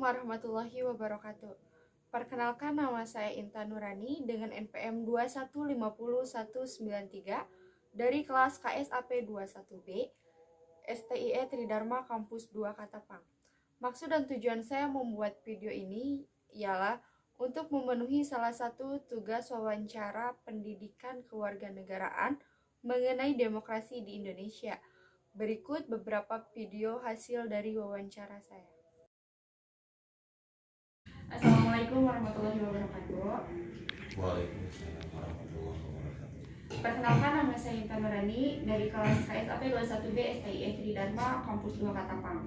warahmatullahi wabarakatuh. Perkenalkan, nama saya Intan Nurani dengan NPM 2150193 dari kelas KSAP 21B STIE Tridharma Kampus 2 Katapang. Maksud dan tujuan saya membuat video ini ialah untuk memenuhi salah satu tugas wawancara pendidikan kewarganegaraan mengenai demokrasi di Indonesia. Berikut beberapa video hasil dari wawancara saya. Assalamualaikum warahmatullahi wabarakatuh. Waalaikumsalam warahmatullahi wabarakatuh. Perkenalkan, nama saya Intan Nurani dari kelas KSAP 21B STIE Tridharma Kampus 2 Katapang.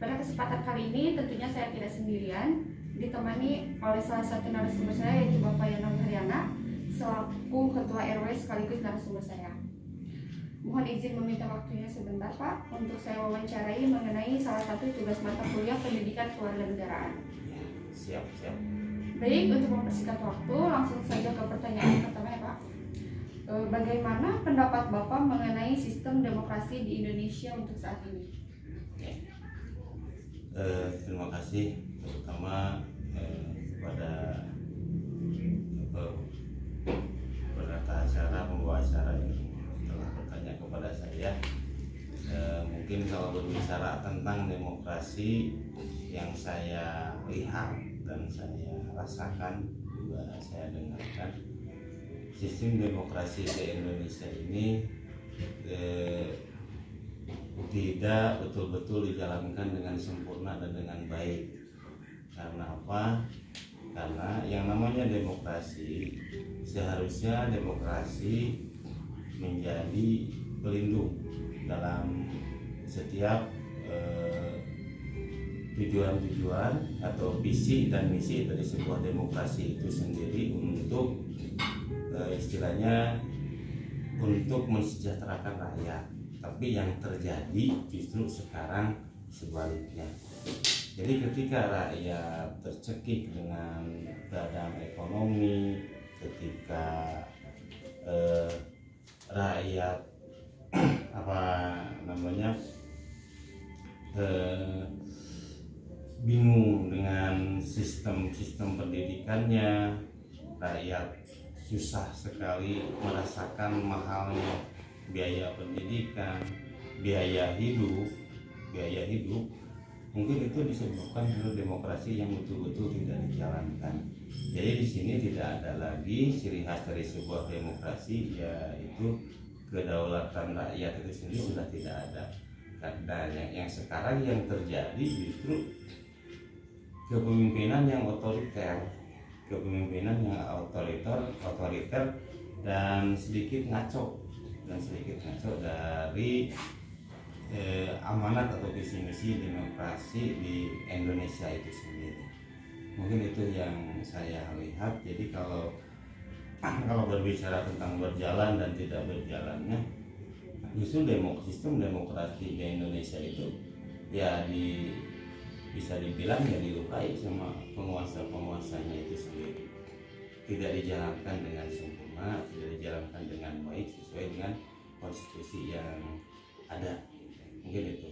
Pada kesempatan kali ini tentunya saya tidak sendirian, ditemani oleh salah satu narasumber saya yaitu Bapak Yanang Haryana selaku Ketua RW sekaligus narasumber saya. Mohon izin meminta waktunya sebentar Pak untuk saya wawancarai mengenai salah satu tugas mata kuliah pendidikan kewarganegaraan. Siap. Baik, untuk mempersingkat waktu, langsung saja ke pertanyaan pertama ya Pak. Bagaimana pendapat Bapak mengenai sistem demokrasi di Indonesia untuk saat ini? Terima kasih terutama kepada peserta acara, pembawa acara yang telah bertanya kepada saya. Mungkin kalau berbicara tentang demokrasi yang saya lihat dan saya rasakan juga saya dengarkan, sistem demokrasi di Indonesia ini tidak betul-betul dijalankan dengan sempurna dan dengan baik. Karena apa? Karena yang namanya demokrasi, seharusnya demokrasi menjadi pelindung dalam setiap tujuan-tujuan atau visi dan misi dari sebuah demokrasi itu sendiri untuk istilahnya untuk mensejahterakan rakyat. Tapi yang terjadi justru sekarang sebaliknya. Jadi ketika rakyat tercekik dengan keadaan ekonomi, ketika rakyat bingung dengan sistem pendidikannya, rakyat susah sekali merasakan mahalnya biaya pendidikan, biaya hidup, mungkin itu disebabkan oleh demokrasi yang betul-betul tidak dijalankan. Jadi di sini tidak ada lagi ciri khas dari sebuah demokrasi, yaitu kedaulatan rakyat itu sendiri sudah tidak ada. Dan yang sekarang yang terjadi justru kepemimpinan yang otoriter dan sedikit ngaco dari amanat atau visi misi demokrasi di Indonesia itu sendiri. Mungkin itu yang saya lihat. Jadi kalau berbicara tentang berjalan dan tidak berjalannya, justru sistem demokrasi di Indonesia itu bisa dibilang dilukai sama penguasanya itu sendiri. Tidak dijalankan dengan sempurna, tidak dijalankan dengan baik sesuai dengan konstitusi yang ada. Mungkin itu.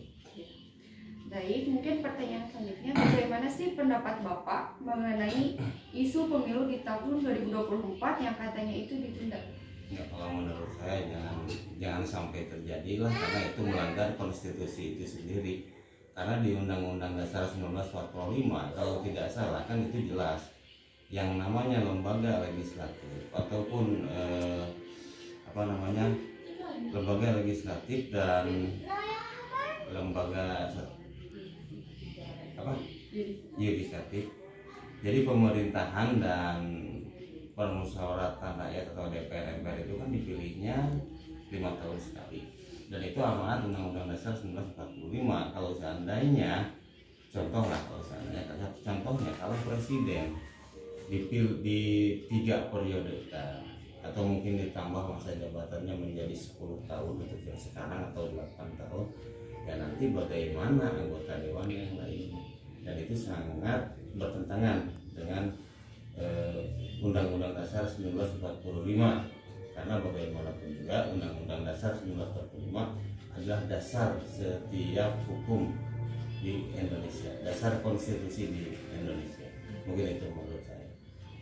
Baik, mungkin pertanyaan selanjutnya, bagaimana sih pendapat Bapak mengenai isu pemilu di tahun 2024 yang katanya itu ditunda? Ya, kalau menurut saya jangan sampai terjadilah, karena itu melanggar konstitusi itu sendiri. Karena di Undang-Undang Dasar 1945 kalau tidak salah kan itu jelas yang namanya lembaga legislatif ataupun lembaga legislatif dan lembaga yudikatif. Jadi pemerintahan dan permusyawaratan rakyat atau DPR MPR itu kan dipilihnya 5 tahun sekali. Dan itu amanat Undang-Undang Dasar 1945. Kalau seandainya kalau presiden di 3 periode atau mungkin ditambah masa jabatannya menjadi 10 tahun untuk yang sekarang atau 8 tahun, ya nanti bagaimana anggota dewan yang lain. Dan itu sangat bertentangan dengan Undang-Undang Dasar 1945. Karena bagaimanapun juga Undang-Undang Dasar 1945 adalah dasar setiap hukum di Indonesia, dasar konstitusi di Indonesia. Mungkin itu menurut saya.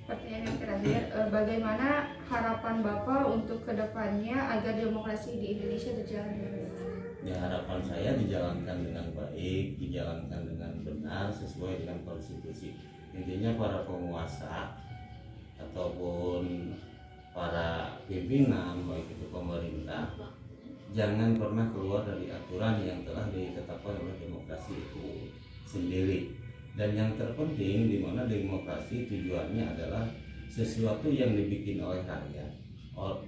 Pertanyaan yang terakhir, bagaimana harapan Bapak untuk kedepannya agar demokrasi di Indonesia berjalan dengan baik? Ya, harapan saya dijalankan dengan baik, dijalankan dengan benar sesuai dengan konstitusi. Intinya para penguasa ataupun para pimpinan, baik itu pemerintah, jangan pernah keluar dari aturan yang telah ditetapkan oleh demokrasi itu sendiri. Dan yang terpenting, di mana demokrasi tujuannya adalah sesuatu yang dibikin oleh rakyat,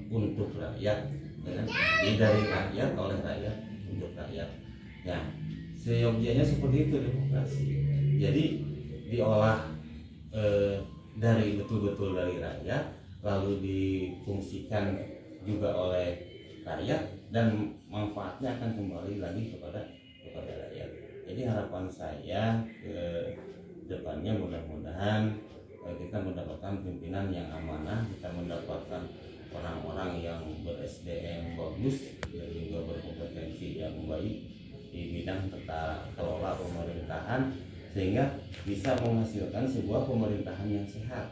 untuk rakyat, ya kan? Jadi dari rakyat, oleh rakyat, untuk rakyat. Ya, seyogyanya seperti itu demokrasi. Jadi diolah dari betul-betul dari rakyat, lalu difungsikan juga oleh rakyat, dan manfaatnya akan kembali lagi kepada rakyat. Jadi harapan saya ke depannya, mudah-mudahan kita mendapatkan pimpinan yang amanah, kita mendapatkan orang-orang yang ber-SDM bagus dan juga berkompetensi yang baik di bidang tata kelola pemerintahan, sehingga bisa menghasilkan sebuah pemerintahan yang sehat,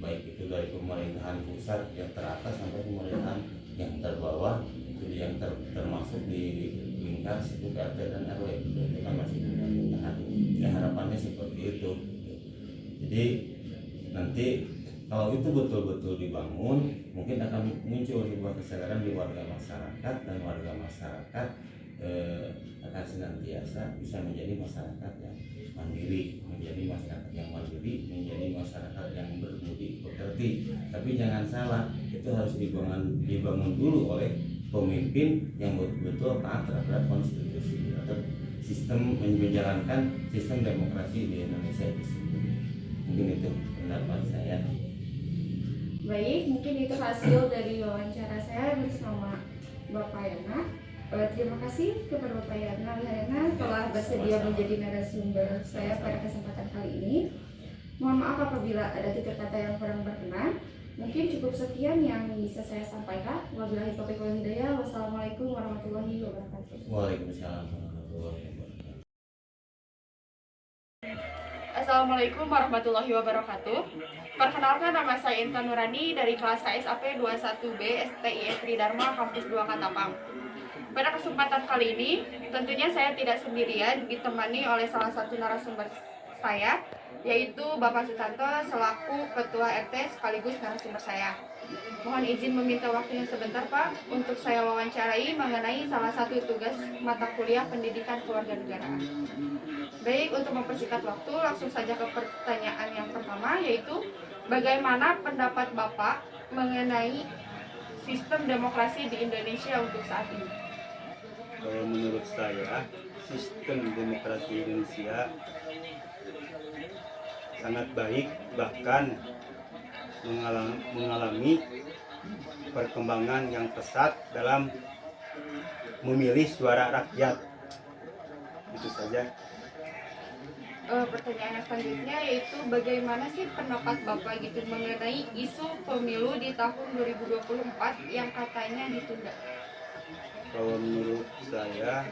baik itu dari pemerintahan pusat yang teratas sampai pemerintahan yang terbawah, yang termasuk di lingkar suku RT dan RW. Itu kan masih pemerintahan. Ya, harapannya seperti itu. Jadi nanti kalau itu betul-betul dibangun, mungkin akan muncul sebuah kesadaran di warga masyarakat, dan warga masyarakat akan senantiasa bisa menjadi masyarakat yang mandiri, menjadi masyarakat yang berbudi pekerti. Tapi jangan salah, itu harus dibangun dulu oleh pemimpin yang betul-betul taat terhadap konstitusi atau sistem, menjalankan sistem demokrasi di Indonesia itu sendiri. Mungkin itu pendapat saya. Baik, mungkin itu hasil dari wawancara saya bersama Bapak Yana. Terima kasih kepada Bapak Yana telah bersedia menjadi narasumber saya pada kesempatan kali ini. Mohon maaf apabila ada tutur kata yang kurang berkenan. Mungkin cukup sekian yang bisa saya sampaikan. Wabillahi taufiq wal hidayah. Wassalamualaikum warahmatullahi wabarakatuh. Waalaikumsalam warahmatullahi wabarakatuh. Assalamualaikum warahmatullahi wabarakatuh. Perkenalkan, nama saya Intan Nurani dari kelas KSAP 21B STI Tridharma Kampus 2 Katapang. Pada kesempatan kali ini, tentunya saya tidak sendirian, ditemani oleh salah satu narasumber saya, yaitu Bapak Sutanto selaku Ketua RT sekaligus narasumber saya. Mohon izin meminta waktunya sebentar, Pak, untuk saya wawancarai mengenai salah satu tugas mata kuliah pendidikan kewarganegaraan. Baik, untuk mempersingkat waktu, langsung saja ke pertanyaan yang pertama, yaitu bagaimana pendapat Bapak mengenai sistem demokrasi di Indonesia untuk saat ini? Kalau menurut saya, sistem demokrasi Indonesia sangat baik, bahkan mengalami perkembangan yang pesat dalam memilih suara rakyat. Itu saja. Pertanyaan yang selanjutnya yaitu bagaimana sih pendapat Bapak gitu mengenai isu pemilu di tahun 2024 yang katanya ditunda? Kalau menurut saya,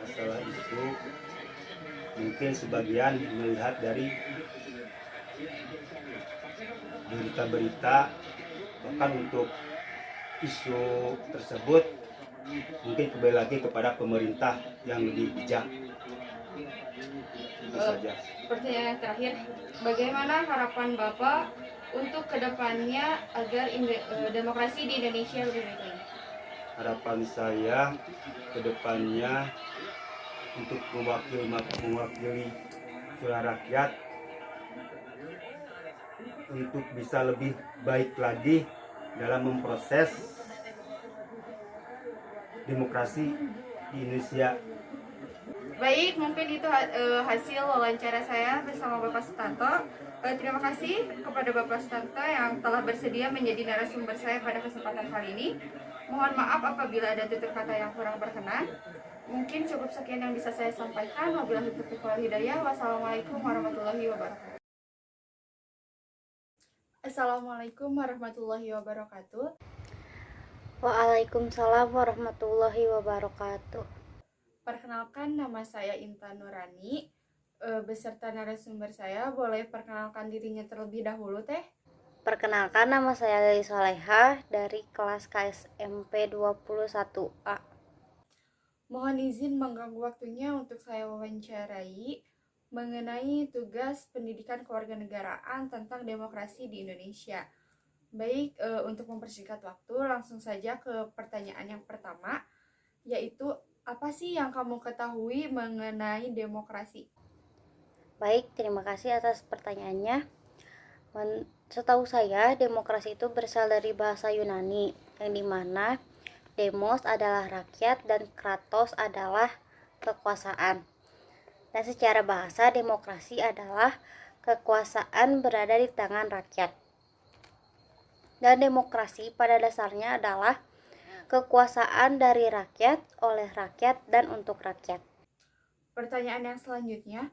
masalah itu mungkin sebagian melihat dari berita-berita, bahkan untuk isu tersebut mungkin kembali lagi kepada pemerintah yang lebih bijak. Itu saja. Pertanyaan yang terakhir, bagaimana harapan Bapak untuk kedepannya agar demokrasi di Indonesia lebih baik lagi? Harapan saya ke depannya untuk mewakili suara rakyat untuk bisa lebih baik lagi dalam memproses demokrasi di Indonesia. Baik, mungkin itu hasil wawancara saya bersama Bapak Sutanto. Terima kasih kepada Bapak Sutanto yang telah bersedia menjadi narasumber saya pada kesempatan kali ini. Mohon maaf apabila ada tutur kata yang kurang berkenan. Mungkin cukup sekian yang bisa saya sampaikan. Wabillahi taufiq wal hidayah. Wassalamualaikum warahmatullahi wabarakatuh. Assalamualaikum warahmatullahi wabarakatuh. Waalaikumsalam warahmatullahi wabarakatuh. Perkenalkan, nama saya Intan Nurani. Beserta narasumber saya, boleh perkenalkan dirinya terlebih dahulu, Teh? Perkenalkan, nama saya Lili Soleha dari kelas KSMP 21A. Mohon izin mengganggu waktunya untuk saya wawancarai mengenai tugas pendidikan kewarganegaraan tentang demokrasi di Indonesia. Baik, untuk mempersingkat waktu, langsung saja ke pertanyaan yang pertama, yaitu apa sih yang kamu ketahui mengenai demokrasi? Baik, terima kasih atas pertanyaannya. Setahu saya, demokrasi itu berasal dari bahasa Yunani, yang dimana demos adalah rakyat dan kratos adalah kekuasaan. Dan secara bahasa, demokrasi adalah kekuasaan berada di tangan rakyat. Dan demokrasi pada dasarnya adalah kekuasaan dari rakyat, oleh rakyat, dan untuk rakyat. Pertanyaan yang selanjutnya,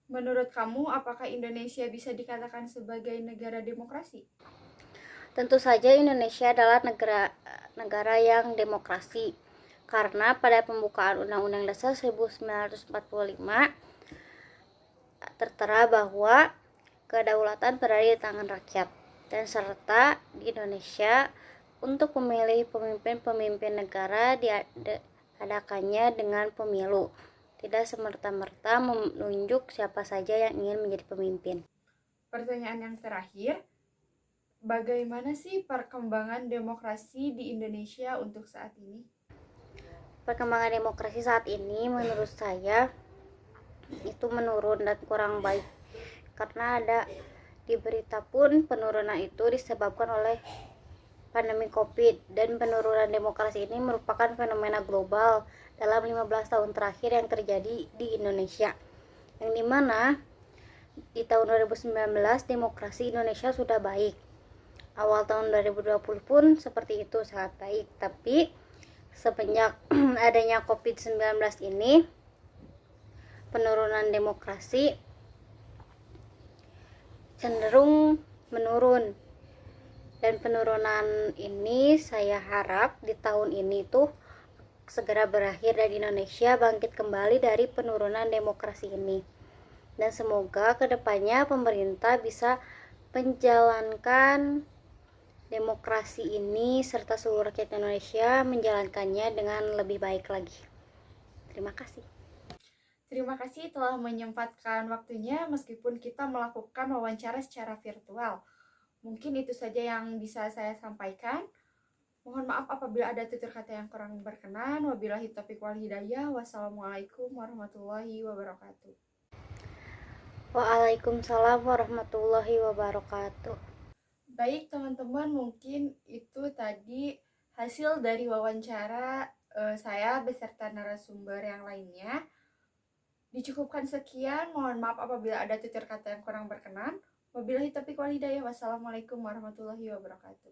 menurut kamu apakah Indonesia bisa dikatakan sebagai negara demokrasi? Tentu saja Indonesia adalah negara yang demokrasi, karena pada pembukaan Undang-Undang Dasar 1945 tertera bahwa kedaulatan berada di tangan rakyat, dan serta di Indonesia untuk memilih pemimpin negara diadakannya dengan pemilu, tidak semerta-merta menunjuk siapa saja yang ingin menjadi pemimpin. Pertanyaan yang terakhir, bagaimana sih perkembangan demokrasi di Indonesia untuk saat ini? Perkembangan demokrasi saat ini menurut saya itu menurun dan kurang baik, karena ada di berita pun penurunan itu disebabkan oleh pandemi COVID, dan penurunan demokrasi ini merupakan fenomena global dalam 15 tahun terakhir yang terjadi di Indonesia, yang dimana di tahun 2019 demokrasi Indonesia sudah baik. Awal tahun 2020 pun seperti itu, sangat baik. Tapi semenjak adanya COVID-19 ini, penurunan demokrasi cenderung menurun. Dan penurunan ini saya harap di tahun ini tuh segera berakhir dan Indonesia bangkit kembali dari penurunan demokrasi ini. Dan semoga kedepannya pemerintah bisa menjalankan demokrasi ini serta seluruh rakyat Indonesia menjalankannya dengan lebih baik lagi. Terima kasih. Terima kasih telah menyempatkan waktunya meskipun kita melakukan wawancara secara virtual. Mungkin itu saja yang bisa saya sampaikan. Mohon maaf apabila ada tutur kata yang kurang berkenan. Wabillahi taufiq wal hidayah. Wassalamualaikum warahmatullahi wabarakatuh. Waalaikumsalam warahmatullahi wabarakatuh. Baik teman-teman, mungkin itu tadi hasil dari wawancara saya beserta narasumber yang lainnya. Dicukupkan sekian, mohon maaf apabila ada tutur kata yang kurang berkenan. Wabillahi taufiq wal hidayah. Wassalamualaikum warahmatullahi wabarakatuh.